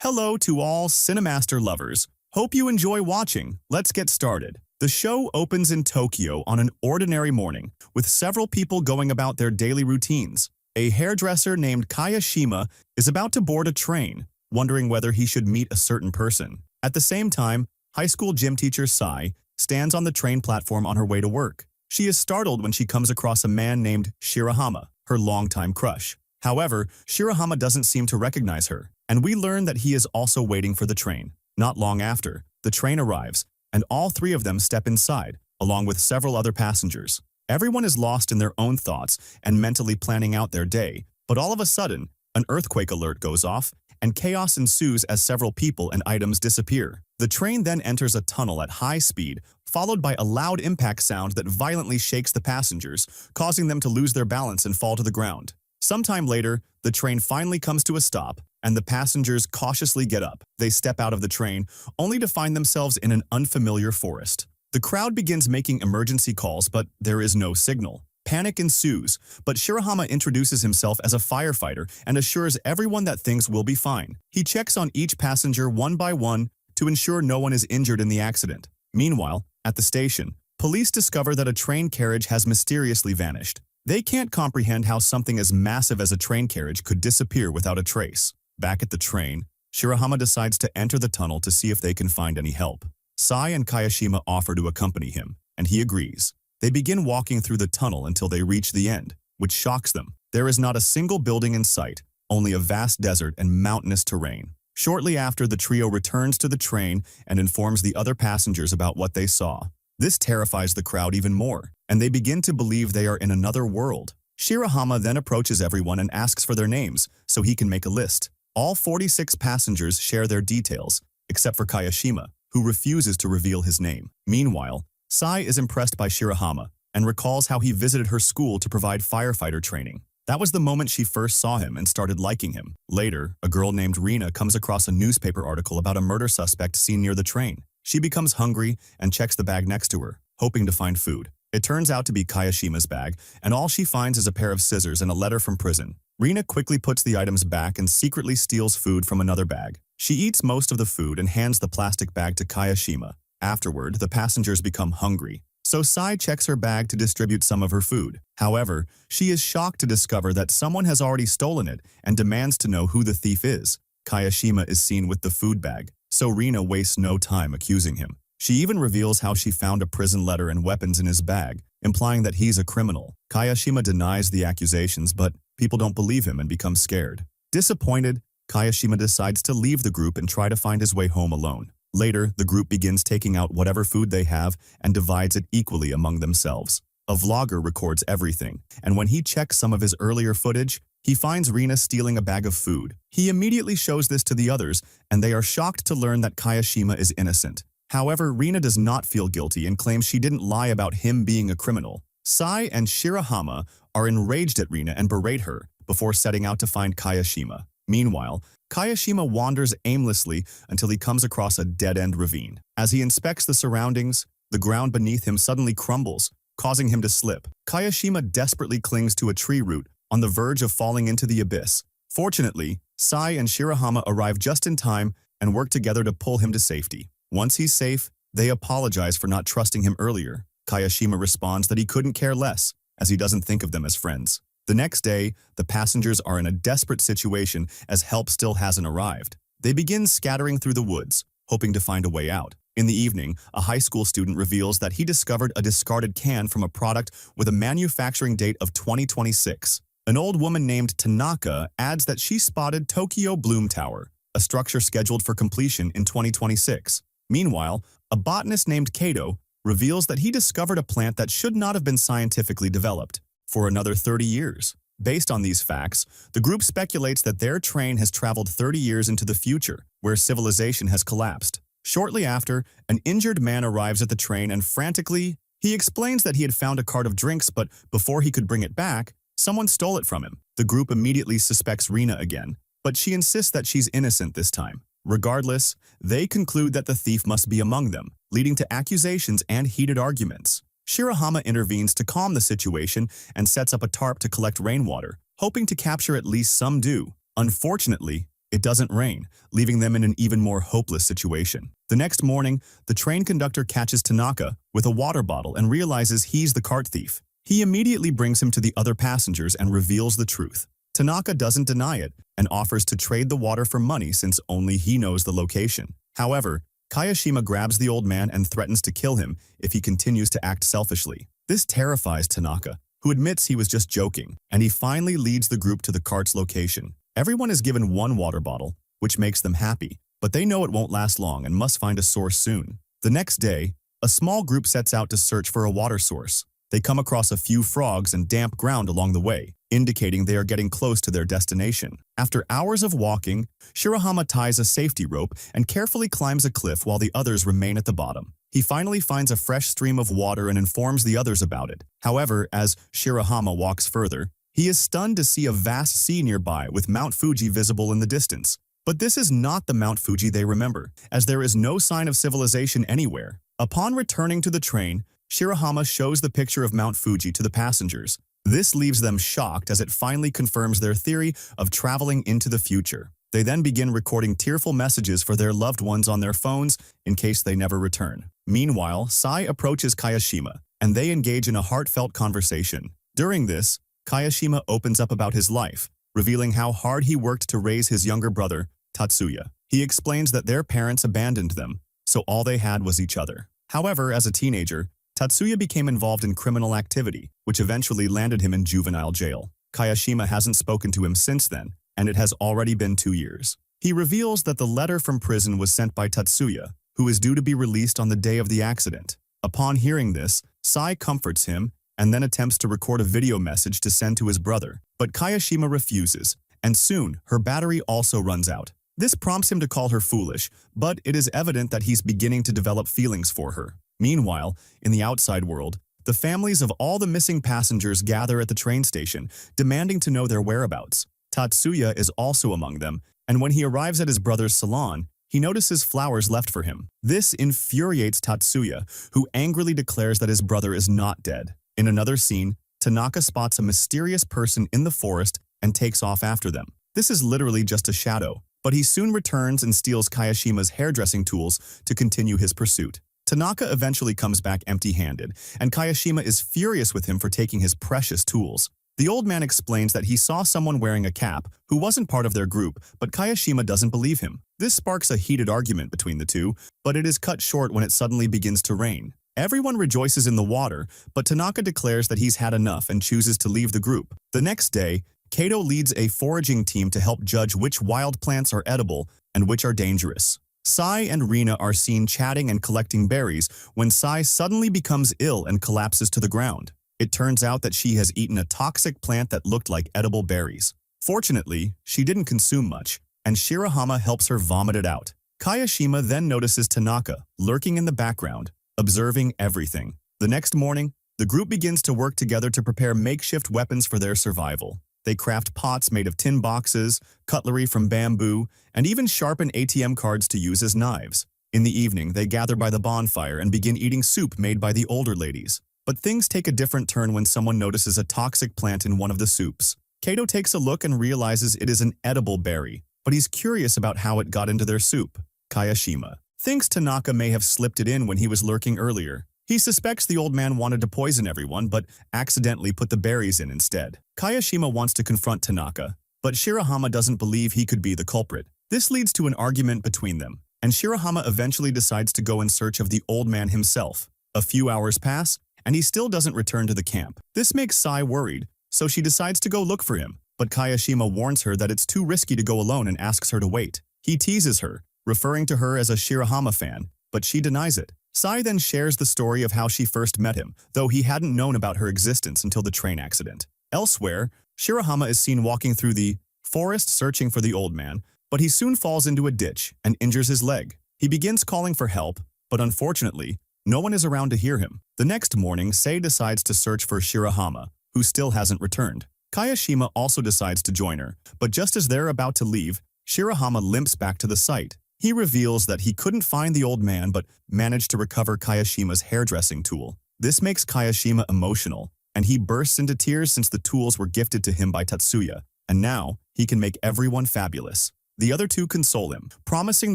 Hello to all CENIMASTER lovers. Hope you enjoy watching. Let's get started. The show opens in Tokyo on an ordinary morning, with several people going about their daily routines. A hairdresser named Kayashima is about to board a train, wondering whether he should meet a certain person. At the same time, high school gym teacher Sai stands on the train platform on her way to work. She is startled when she comes across a man named Shirahama, her longtime crush. However, Shirahama doesn't seem to recognize her, and we learn that he is also waiting for the train. Not long after, the train arrives, and all three of them step inside, along with several other passengers. Everyone is lost in their own thoughts and mentally planning out their day, but all of a sudden, an earthquake alert goes off, and chaos ensues as several people and items disappear. The train then enters a tunnel at high speed, followed by a loud impact sound that violently shakes the passengers, causing them to lose their balance and fall to the ground. Sometime later, the train finally comes to a stop, and the passengers cautiously get up. They step out of the train, only to find themselves in an unfamiliar forest. The crowd begins making emergency calls, but there is no signal. Panic ensues, but Shirahama introduces himself as a firefighter and assures everyone that things will be fine. He checks on each passenger one by one to ensure no one is injured in the accident. Meanwhile, at the station, police discover that a train carriage has mysteriously vanished. They can't comprehend how something as massive as a train carriage could disappear without a trace. Back at the train, Shirahama decides to enter the tunnel to see if they can find any help. Sai and Kayashima offer to accompany him, and he agrees. They begin walking through the tunnel until they reach the end, which shocks them. There is not a single building in sight, only a vast desert and mountainous terrain. Shortly after, the trio returns to the train and informs the other passengers about what they saw. This terrifies the crowd even more, and they begin to believe they are in another world. Shirahama then approaches everyone and asks for their names so he can make a list. All 46 passengers share their details, except for Kayashima, who refuses to reveal his name. Meanwhile, Sai is impressed by Shirahama and recalls how he visited her school to provide firefighter training. That was the moment she first saw him and started liking him. Later, a girl named Rina comes across a newspaper article about a murder suspect seen near the train. She becomes hungry and checks the bag next to her, hoping to find food. It turns out to be Kayashima's bag, and all she finds is a pair of scissors and a letter from prison. Rina quickly puts the items back and secretly steals food from another bag. She eats most of the food and hands the plastic bag to Kayashima. Afterward, the passengers become hungry, so Sai checks her bag to distribute some of her food. However, she is shocked to discover that someone has already stolen it and demands to know who the thief is. Kayashima is seen with the food bag, so Rina wastes no time accusing him. She even reveals how she found a prison letter and weapons in his bag, implying that he's a criminal. Kayashima denies the accusations, but people don't believe him and become scared. Disappointed, Kayashima decides to leave the group and try to find his way home alone. Later, the group begins taking out whatever food they have and divides it equally among themselves. A vlogger records everything, and when he checks some of his earlier footage, he finds Rina stealing a bag of food. He immediately shows this to the others, and they are shocked to learn that Kayashima is innocent. However, Rina does not feel guilty and claims she didn't lie about him being a criminal. Sai and Shirahama are enraged at Rina and berate her before setting out to find Kayashima. Meanwhile, Kayashima wanders aimlessly until he comes across a dead-end ravine. As he inspects the surroundings, the ground beneath him suddenly crumbles, causing him to slip. Kayashima desperately clings to a tree root, on the verge of falling into the abyss. Fortunately, Sai and Shirahama arrive just in time and work together to pull him to safety. Once he's safe, they apologize for not trusting him earlier. Kayashima responds that he couldn't care less, as he doesn't think of them as friends. The next day, the passengers are in a desperate situation as help still hasn't arrived. They begin scattering through the woods, hoping to find a way out. In the evening, a high school student reveals that he discovered a discarded can from a product with a manufacturing date of 2026. An old woman named Tanaka adds that she spotted Tokyo Bloom Tower, a structure scheduled for completion in 2026. Meanwhile, a botanist named Kato reveals that he discovered a plant that should not have been scientifically developed for another 30 years. Based on these facts, the group speculates that their train has traveled 30 years into the future, where civilization has collapsed. Shortly after, an injured man arrives at the train and frantically, he explains that he had found a cart of drinks, but before he could bring it back, someone stole it from him. The group immediately suspects Rina again, but she insists that she's innocent this time. Regardless, they conclude that the thief must be among them, leading to accusations and heated arguments. Shirahama intervenes to calm the situation and sets up a tarp to collect rainwater, hoping to capture at least some dew. Unfortunately, It doesn't rain, leaving them in an even more hopeless situation. The next morning, the train conductor catches Tanaka with a water bottle and realizes he's the cart thief. He immediately brings him to the other passengers and reveals the truth. Tanaka doesn't deny it and offers to trade the water for money since only he knows the location. However, Kayashima grabs the old man and threatens to kill him if he continues to act selfishly. This terrifies Tanaka, who admits he was just joking, and he finally leads the group to the cart's location. Everyone is given one water bottle, which makes them happy, but they know it won't last long and must find a source soon. The next day, a small group sets out to search for a water source. They come across a few frogs and damp ground along the way, indicating they are getting close to their destination. After hours of walking, Shirahama ties a safety rope and carefully climbs a cliff while the others remain at the bottom. He finally finds a fresh stream of water and informs the others about it. However, as Shirahama walks further, he is stunned to see a vast sea nearby with Mount Fuji visible in the distance. But this is not the Mount Fuji they remember, as there is no sign of civilization anywhere. Upon returning to the train, Shirahama shows the picture of Mount Fuji to the passengers. This leaves them shocked as it finally confirms their theory of traveling into the future. They then begin recording tearful messages for their loved ones on their phones in case they never return. Meanwhile, Sai approaches Kayashima, and they engage in a heartfelt conversation. During this, Kayashima opens up about his life, revealing how hard he worked to raise his younger brother, Tatsuya. He explains that their parents abandoned them, so all they had was each other. However, as a teenager, Tatsuya became involved in criminal activity, which eventually landed him in juvenile jail. Kayashima hasn't spoken to him since then, and it has already been 2 years. He reveals that the letter from prison was sent by Tatsuya, who is due to be released on the day of the accident. Upon hearing this, Sai comforts him and then attempts to record a video message to send to his brother, but Kayashima refuses, and soon her battery also runs out. This prompts him to call her foolish, but it is evident that he's beginning to develop feelings for her. Meanwhile, in the outside world, the families of all the missing passengers gather at the train station, demanding to know their whereabouts. Tatsuya is also among them, and when he arrives at his brother's salon, he notices flowers left for him. This infuriates Tatsuya, who angrily declares that his brother is not dead. In another scene, Tanaka spots a mysterious person in the forest and takes off after them. This is literally just a shadow, but he soon returns and steals Kayashima's hairdressing tools to continue his pursuit. Tanaka eventually comes back empty-handed, and Kayashima is furious with him for taking his precious tools. The old man explains that he saw someone wearing a cap who wasn't part of their group, but Kayashima doesn't believe him. This sparks a heated argument between the two, but it is cut short when it suddenly begins to rain. Everyone rejoices in the water, but Tanaka declares that he's had enough and chooses to leave the group. The next day, Kato leads a foraging team to help judge which wild plants are edible and which are dangerous. Sai and Rina are seen chatting and collecting berries when Sai suddenly becomes ill and collapses to the ground. It turns out that she has eaten a toxic plant that looked like edible berries. Fortunately, she didn't consume much, and Shirahama helps her vomit it out. Kayashima then notices Tanaka lurking in the background, observing everything. The next morning, the group begins to work together to prepare makeshift weapons for their survival. They craft pots made of tin boxes, cutlery from bamboo, and even sharpen ATM cards to use as knives. In the evening, they gather by the bonfire and begin eating soup made by the older ladies. But things take a different turn when someone notices a toxic plant in one of the soups. Kato takes a look and realizes it is an edible berry, but he's curious about how it got into their soup. Kayashima thinks Tanaka may have slipped it in when he was lurking earlier. He suspects the old man wanted to poison everyone, but accidentally put the berries in instead. Kayashima wants to confront Tanaka, but Shirahama doesn't believe he could be the culprit. This leads to an argument between them, and Shirahama eventually decides to go in search of the old man himself. A few hours pass, and he still doesn't return to the camp. This makes Sai worried, so she decides to go look for him, but Kayashima warns her that it's too risky to go alone and asks her to wait. He teases her, referring to her as a Shirahama fan, but she denies it. Sai then shares the story of how she first met him, though he hadn't known about her existence until the train accident. Elsewhere, Shirahama is seen walking through the forest searching for the old man, but he soon falls into a ditch and injures his leg. He begins calling for help, but unfortunately, no one is around to hear him. The next morning, Sei decides to search for Shirahama, who still hasn't returned. Kayashima also decides to join her, but just as they're about to leave, Shirahama limps back to the site. He reveals that he couldn't find the old man but managed to recover Kayashima's hairdressing tool. This makes Kayashima emotional, and he bursts into tears since the tools were gifted to him by Tatsuya, and now he can make everyone fabulous. The other two console him, promising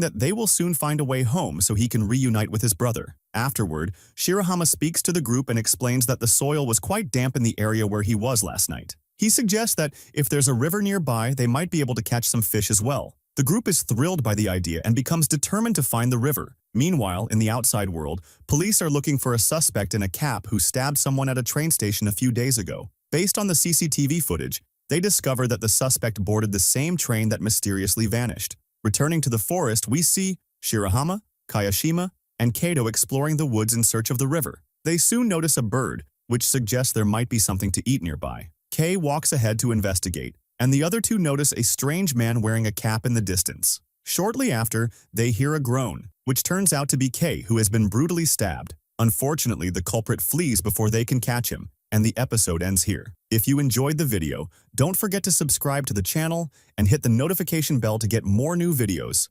that they will soon find a way home so he can reunite with his brother. Afterward, Shirahama speaks to the group and explains that the soil was quite damp in the area where he was last night. He suggests that if there's a river nearby, they might be able to catch some fish as well. The group is thrilled by the idea and becomes determined to find the river. Meanwhile, in the outside world, police are looking for a suspect in a cap who stabbed someone at a train station a few days ago. Based on the CCTV footage, they discover that the suspect boarded the same train that mysteriously vanished. Returning to the forest, we see Shirahama, Kayashima, and Kato exploring the woods in search of the river. They soon notice a bird, which suggests there might be something to eat nearby. Kei walks ahead to investigate, and the other two notice a strange man wearing a cap in the distance. Shortly after, they hear a groan, which turns out to be Kei, who has been brutally stabbed. Unfortunately, the culprit flees before they can catch him, and the episode ends here. If you enjoyed the video, don't forget to subscribe to the channel and hit the notification bell to get more new videos.